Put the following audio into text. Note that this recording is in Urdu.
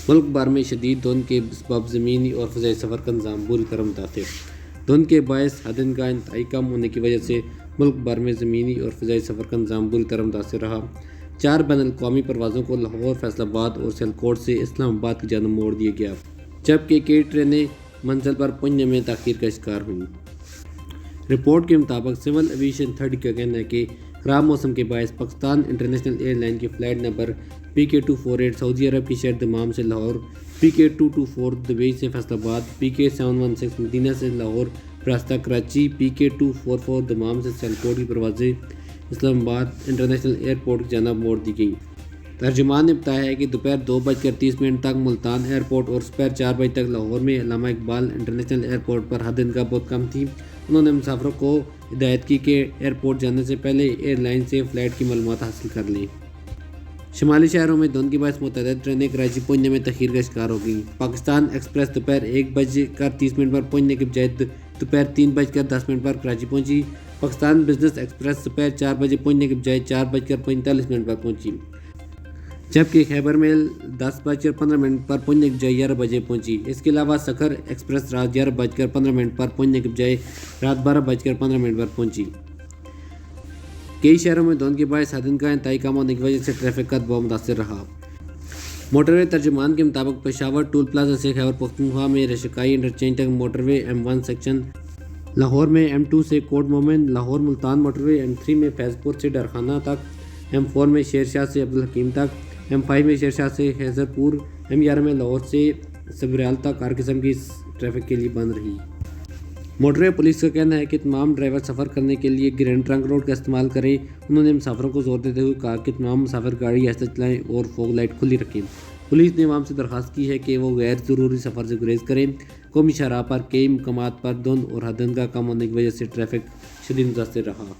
ملک بھر میں شدید دھند کے اسباب زمینی اور فضائی سفر کا نظام بری طرح متاثر۔ دھند کے باعث ہدن کا انتہائی کم ہونے کی وجہ سے ملک بھر میں زمینی اور فضائی سفر کا نظام بری طرح متاثر رہا۔ 4 بین الاقوامی پروازوں کو لاہور، فیصل آباد اور سیالکوٹ سے اسلام آباد کی جانب موڑ دیا گیا، جبکہ کئی ٹرینیں منزل پر پہنچنے میں تاخیر کا شکار ہوئیں۔ رپورٹ کے مطابق سول ایویشن اتھارٹی کا کہنا ہے کہ خراب موسم کے باعث پاکستان انٹرنیشنل ایئر لائن کی فلائٹ نمبر PK248 سعودی عرب کے شہر دمام سے لاہور، PK224 دبئی سے فیصل آباد، PK716 مدینہ سے لاہور براستہ کراچی، PK244 دمام سے سیالکوٹ کی پروازیں اسلام آباد انٹرنیشنل ایئرپورٹ کی جانب موڑ دی گئیں۔ ترجمان نے بتایا ہے کہ دوپہر 2:30 تک ملتان ایئرپورٹ اور دوپہر 4 بجے تک لاہور میں علامہ اقبال انٹرنیشنل ایئرپورٹ پر ہدنگاہ بہت کم تھی۔ انہوں نے مسافروں کو ہدایت کی کہ ایئرپورٹ جانے سے پہلے ایئر لائن سے فلائٹ کی معلومات حاصل کر لیں۔ شمالی شہروں میں دھند کے باعث متعدد ٹرینیں کراچی پہنچنے میں تاخیر کا شکار ہو گئیں۔ پاکستان ایکسپریس دوپہر 1:30 پر پہنچنے کے بجائے دوپہر 3:10 پر کراچی پہنچی۔ پاکستان بزنس ایکسپریس دوپہر 4 بجے پہنچنے کے بجائے 4:45 پر پہنچی، جبکہ خیبر میل 10:15 پر پہنچنے کے بجائے 11 بجے پہنچی۔ اس کے علاوہ سکھر ایکسپریس رات 11:15 پر پہنچنے کے بجائے رات 12:15 پر پہنچی۔ کئی شہروں میں دھند کے باعث ہدن کا انتہائی کم ہونے کی وجہ سے ٹریفک کا دباؤ متاثر رہا۔ موٹر وے ترجمان کے مطابق پشاور ٹول پلازہ سے خیبر پختونخوا میں رشکائی انٹرچینج تک موٹر وے M1 سیکشن، لاہور میں M2 سے کوٹ مومن، لاہور ملتان موٹر وے M3 میں فیض پور سے ڈرخانہ تک، M4 میں شیر شاہ سے عبدالحکیم تک، M5 میں شیر شاہ سے خیزر پور، M11 میں لاہور سے سبریال تک ہر قسم کی ٹریفک کے لیے بند رہی۔ موٹر وے پولیس کا کہنا ہے کہ تمام ڈرائیور سفر کرنے کے لیے گرینڈ ٹرنک روڈ کا استعمال کریں۔ انہوں نے مسافروں کو زور دیتے ہوئے کہا کہ تمام مسافر گاڑی آہستہ چلائیں اور فوگ لائٹ کھلی رکھیں۔ پولیس نے عوام سے درخواست کی ہے کہ وہ غیر ضروری سفر سے گریز کریں۔ قومی شاہراہ پر کئی مقامات پر دھند اور ہدن کا کم ہونے کی وجہ سے ٹریفک شدید متاثر رہا۔